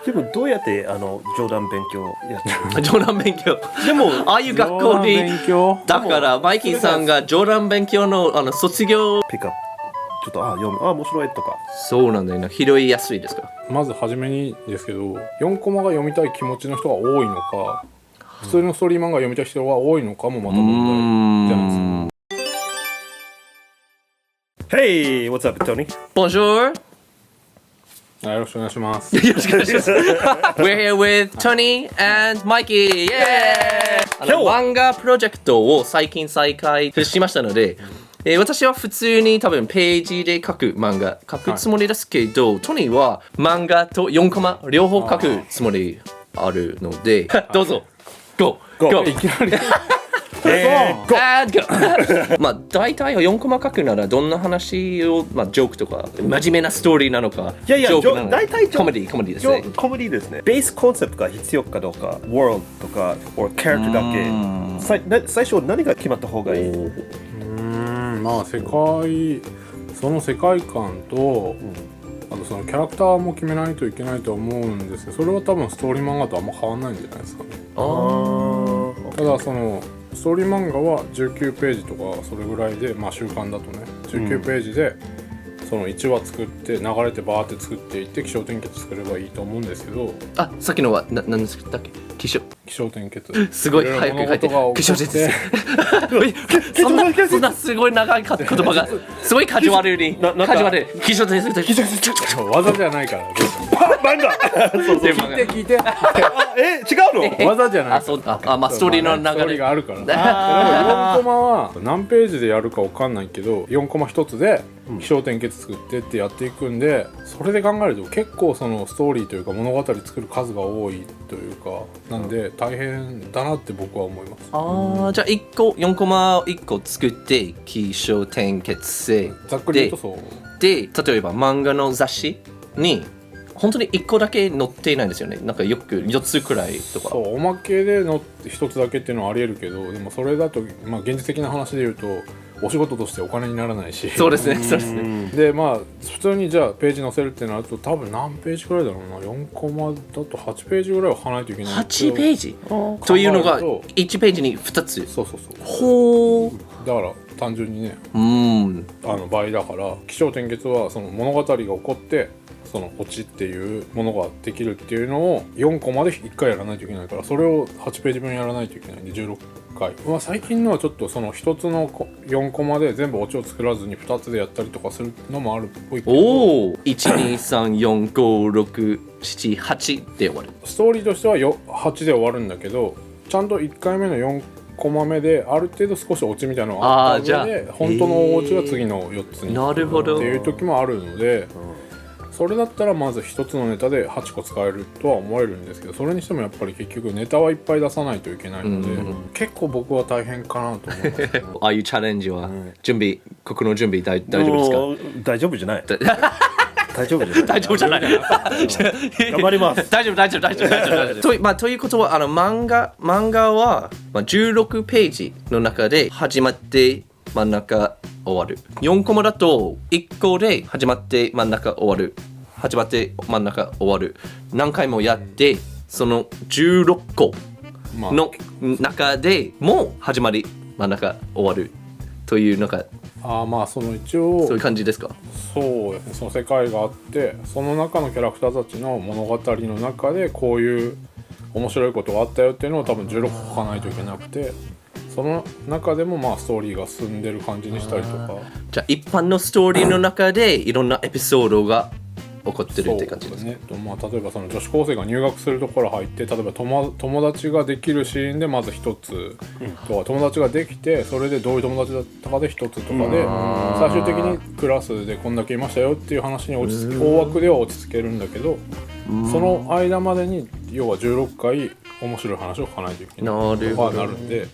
でもどうやって冗談勉強やってる冗談勉強でもああいう学校に勉強だからマイキーさんが冗談勉強の卒業ピックアップちょっと読む面白いとかそうなんだよな拾いやすいですかまず初めにですけど4コマが読みたい気持ちの人が多いのか普通のストーリー漫画が読みたい人が多いのかもまた問題じゃないですか。 Hey, what's up, Tony? Bonjour よろしくお願いします。よろしくお願いします We're here with Tony and Mikey! 今日は漫画プロジェクトを最近再開しましたので、私は普通に多分ページで書く漫画書くつもりですけど、トニーは漫画と4コマ両方書くつもりあるのでどうぞ Go! Go! いきなりAnd go! まあ大体4コマ書くならどんな話を、まあ、ジョークとか真面目なストーリーなのかいやいやジョークなのか大体コメディですねコメディですね。ベースコンセプトが必要かどうか、ワールドとか、or キャラクターだけ。最初何が決まった方がいい？まあその世界観と、あとそのキャラクターも決めないといけないと思うんですけど、それは多分ストーリー漫画とあんま変わんないんじゃないですかね。ただそのストーリー漫画は19ページとかそれぐらいで、まあ週刊だとね19ページでその1話作って流れてバーって作っていって起承転結作ればいいと思うんですけど、あ、さっきのは何ですか起承転結すごい早く書いて起承転結そんなすごい長い言葉がすごいカジュアルにカジュアル起承転結技じゃないから漫画そうそう聞いて違うの？技じゃないまあストーリーのストーリー流れがあるから。でも4コマは何ページでやるかわかんないけど4コマ1つで起承転結作ってってやっていくんで、それで考えると結構そのストーリーというか物語作る数が多いというかなんで大変だなって僕は思います。じゃあ4コマを1個作って起承転結成ざっくり言うとそうで例えば漫画の雑誌に本当に1個だけ載っていないんですよね。なんかよく4つくらいとかそうおまけでの1つだけっていうのはありえるけど、でもそれだと、まあ、現実的な話で言うとお仕事としてお金にならないしそうですねそうですねでまあ普通にじゃあページ載せるってなると多分何ページくらいだろうな、4コマだと8ページぐらいは貼らないといけない。8ページというのが1ページに2つそうほうだから単純にね倍だから起承転結はその物語が起こってそのオチっていうものができるっていうのを4コマで1回やらないといけないから、それを8ページ分やらないといけないんで16回、まあ、最近のはちょっとその1つの4コマで全部オチを作らずに2つでやったりとかするのもあるっぽいけど、おお123456788で終わる。ストーリーとしては8で終わるんだけど、ちゃんと1回目の4コマ目である程度少しオチみたいなのがあったので本当のオチは次の4つになるほどっていう時もあるので、それだったらまず1つのネタで8個使えるとは思えるんですけど、それにしてもやっぱり結局ネタはいっぱい出さないといけないので、結構僕は大変かなと思います、ね、ああいうチャレンジは心の準備大丈夫ですか？大丈夫じゃない大丈夫じゃない大丈夫じゃない頑張ります大丈夫ということは漫画は、16ページの中で始まって真ん中終わる。4コマだと1個で始まって真ん中終わる始まって真ん中終わる何回もやってその16個の中でもう始まり真ん中終わるというのがまあその一応そういう感じですか？そうですね、その世界があってその中のキャラクターたちの物語の中でこういう面白いことがあったよっていうのを多分16個書かないといけなくて、その中でもまあストーリーが進んでる感じにしたりとか、じゃあ一般のストーリーの中でいろんなエピソードが起こってるって感じですね。まあ、例えばその女子高生が入学するところ入って例えば友達ができるシーンでまず一つとか、友達ができてそれでどういう友達だったかで一つとかで最終的にクラスでこんだけいましたよっていう話に大枠では落ち着けるんだけど、その間までに要は16回面白い話を書かないといけないとかなるんで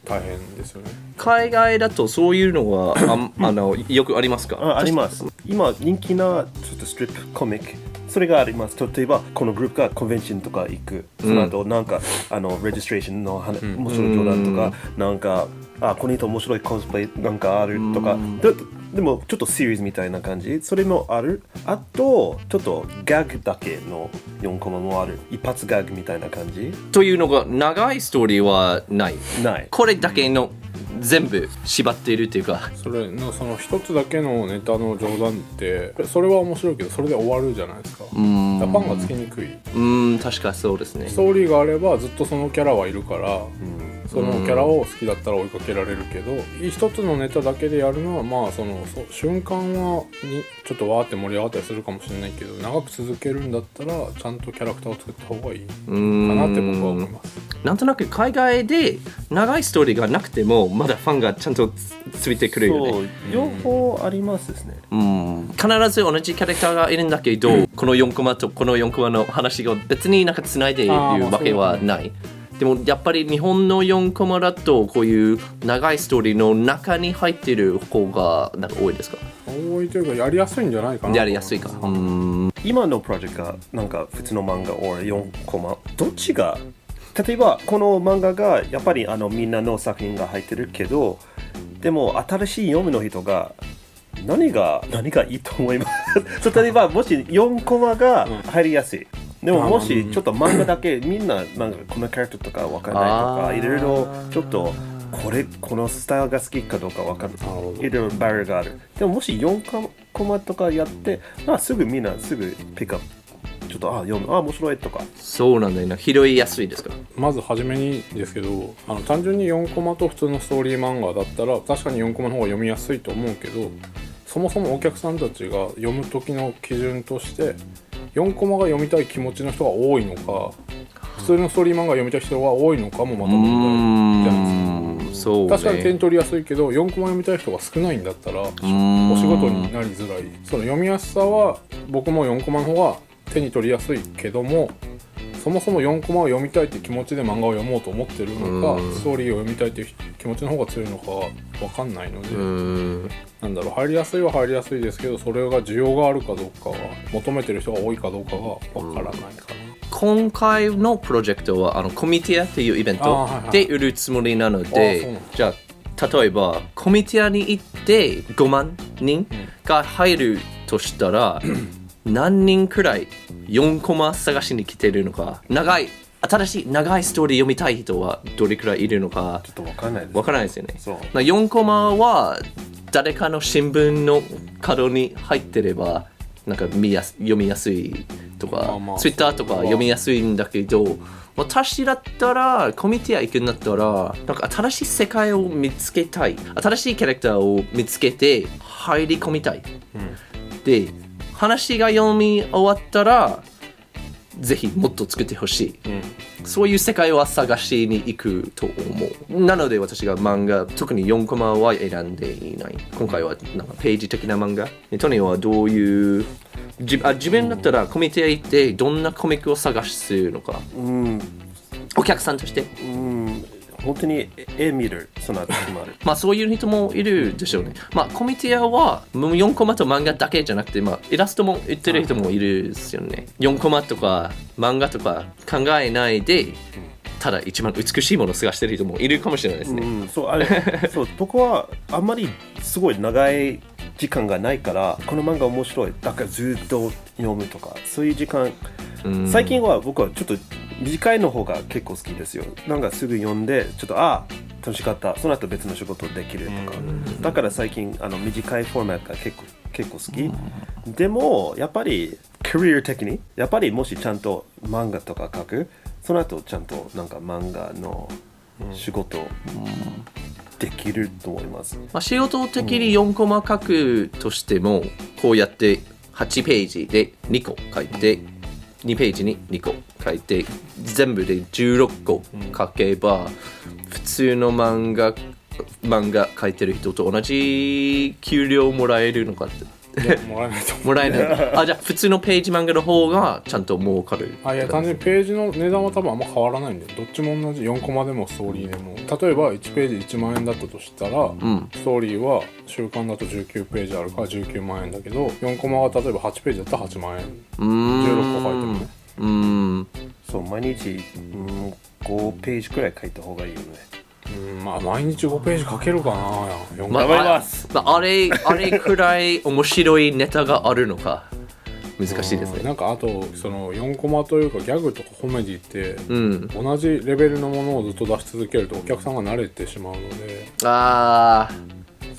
大変ですよね。海外だとそういうのはよくありますか？あります。今人気なちょっとストリップコミックそれがあります。例えばこのグループがコンベンションとか行く、その後なんかレジストレーションの面白い冗談とか、なんかこの人面白いコスプレなんかあるとか、でもちょっとシリーズみたいな感じ、それもある。あとちょっとガグだけの4コマもある。一発ガグみたいな感じ。というのが長いストーリーはないない。これだけの全部縛っているっていうかそれのその一つだけのネタの冗談ってそれは面白いけどそれで終わるじゃないですか。だからファンがつきにくい。確かそうですねストーリーがあればずっとそのキャラはいるから、そのキャラを好きだったら追いかけられるけど、一つのネタだけでやるのはまあその瞬間はにちょっとわーって盛り上がったりするかもしれないけど、長く続けるんだったらちゃんとキャラクターを作った方がいいかなって僕は思います。なんとなく海外で長いストーリーがなくてもまだファンがちゃんとついてくるよね。そう、両方ありますですね。必ず同じキャラクターがいるんだけど、この4コマとこの4コマの話が別になんかつないでいるわけはない。でもやっぱり日本の4コマだとこういう長いストーリーの中に入っている方がなんか多いですか？多いというかやりやすいんじゃないかな。やりやすいか。今のプロジェクトがなんか普通の漫画or 4コマどっちが、例えばこの漫画がやっぱりみんなの作品が入ってるけど、でも新しい読むの人が何がいいと思います例えばもし4コマが入りやすい、でももしちょっと漫画だけみんななんかこのキャラクターとかわからないとかいろいろちょっとこのスタイルが好きかどうかわかる、いろいろバリアがある。でももし4コマとかやって、すぐみんなすぐピックアップちょっと読む面白いとか。そうなんだよな。拾いやすいですか？まず初めにですけど単純に4コマと普通のストーリー漫画だったら確かに4コマの方が読みやすいと思うけど、そもそもお客さんたちが読む時の基準として4コマが読みたい気持ちの人が多いのか普通のストーリー漫画読みたい人が多いのかもまた問題じゃないですか。そうね、確かに手に取りやすいけど4コマ読みたい人が少ないんだったらお仕事になりづらい。その読みやすさは僕も4コマの方が手に取りやすいけども、そもそも4コマを読みたいって気持ちで漫画を読もうと思ってるのか、ストーリーを読みたいっていう気持ちの方が強いのかは分かんないので、なんだろう、入りやすいは入りやすいですけど、それが需要があるかどうかは求めてる人が多いかどうかが分からないかな。今回のプロジェクトはコミティアっていうイベントで売るつもりなので、じゃあ例えばコミティアに行って5万人が入るとしたら、何人くらい4コマ探しに来てるのか、新しい長いストーリー読みたい人はどれくらいいるのかちょっと分からないです。分からないですよね。そう4コマは誰かの新聞の角に入ってればなんか読みやすいとか、ツイッターとか読みやすいんだけど、私だったらコミティア行くんだったらなんか新しい世界を見つけたい、新しいキャラクターを見つけて入り込みたい、で話が読み終わったらぜひもっと作ってほしい、そういう世界は探しに行くと思う。なので私が漫画特に4コマは選んでいない。今回はなんかページ的な漫画。トニーはどういう自分だったらコミティア行ってどんなコミックを探すのか、お客さんとして、本当に絵見る、その後決まるそういう人もいるでしょうね。コミティアは4コマと漫画だけじゃなくて、イラストも売ってる人もいるですよね。4コマとか漫画とか考えないで、ただ一番美しいものを探してる人もいるかもしれないですね。そう僕はあんまりすごい長い時間がないからこの漫画面白いだからずっと読むとかそういう時間、最近は僕はちょっと短いの方が結構好きですよ。なんかすぐ読んでちょっと楽しかった、その後別の仕事できるとか、だから最近短いフォーマットが結構好き、でもやっぱりキャリア的にやっぱりもしちゃんと漫画とか書く、その後ちゃんとなんか漫画の仕事できると思います。仕事的に4コマ書くとしても、こうやって8ページで2個書いて、2ページに2個書いて、全部で16個書けば、普通の漫画書いてる人と同じ給料もらえるのかって。もらえないと思う。もらえない。じゃあ普通のページ漫画の方がちゃんと儲かる。いや単純にページの値段は多分あんま変わらないんで、どっちも同じ。4コマでもストーリーでも、例えば1ページ1万円だったとしたら、ストーリーは週刊だと19ページあるから19万円だけど、4コマは例えば8ページだったら8万円、16個書いてもね。そう毎日、5ページくらい書いた方がいいよね。まあ毎日5ページ書けるかな4まあ頑張りますあれくらい面白いネタがあるのか難しいですね。なんかあとその4コマというかギャグとかコメディってうん同じレベルのものをずっと出し続けるとお客さんが慣れてしまうのであ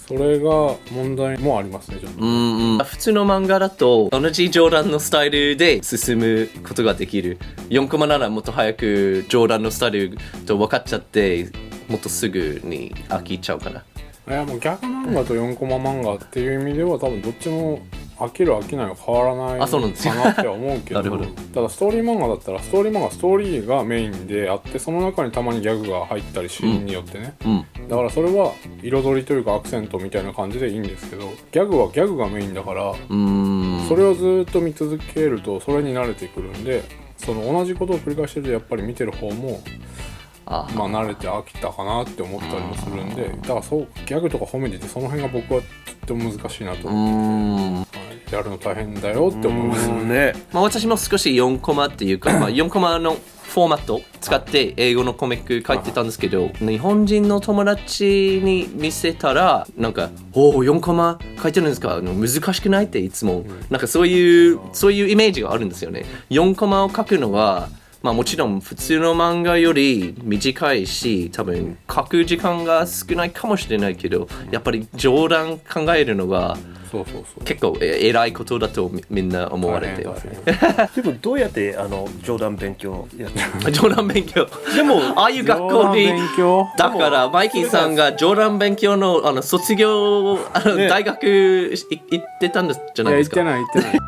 それが問題もありますねちょっと。普通の漫画だと同じ上段のスタイルで進むことができる。4コマならもっと早く上段のスタイルと分かっちゃってもっとすぐに飽きちゃうかな。いやもうギャグ漫画と4コマ漫画っていう意味では多分どっちも飽きる飽きないは変わらないあそうなんですよかなっては思うけどなるほどただストーリー漫画だったらストーリーがメインであってその中にたまにギャグが入ったりシーンによってね、だからそれは彩りというかアクセントみたいな感じでいいんですけどギャグはギャグがメインだからそれをずっと見続けるとそれに慣れてくるんでその同じことを繰り返してるとやっぱり見てる方もまあ慣れて飽きたかなって思ったりもするんでだからそうギャグとかコメディってその辺が僕はとっても難しいなと思ってやるの大変だよって思いますね。私も少し4コマっていうか、4コマのフォーマットを使って英語のコミック書いてたんですけど日本人の友達に見せたらなんか「おお4コマ書いてるんですか難しくない?」っていつもなんかそういうイメージがあるんですよね。4コマを書くのはまあもちろん普通の漫画より短いし多分書く時間が少ないかもしれないけどやっぱり冗談考えるのがそう結構偉いことだとみんな思われてますね。でもどうやって冗談勉強やってる冗談勉強でもああいう学校に勉強だからマイキーさんが冗談勉強の卒業大学行ってたんじゃないですか。言ってない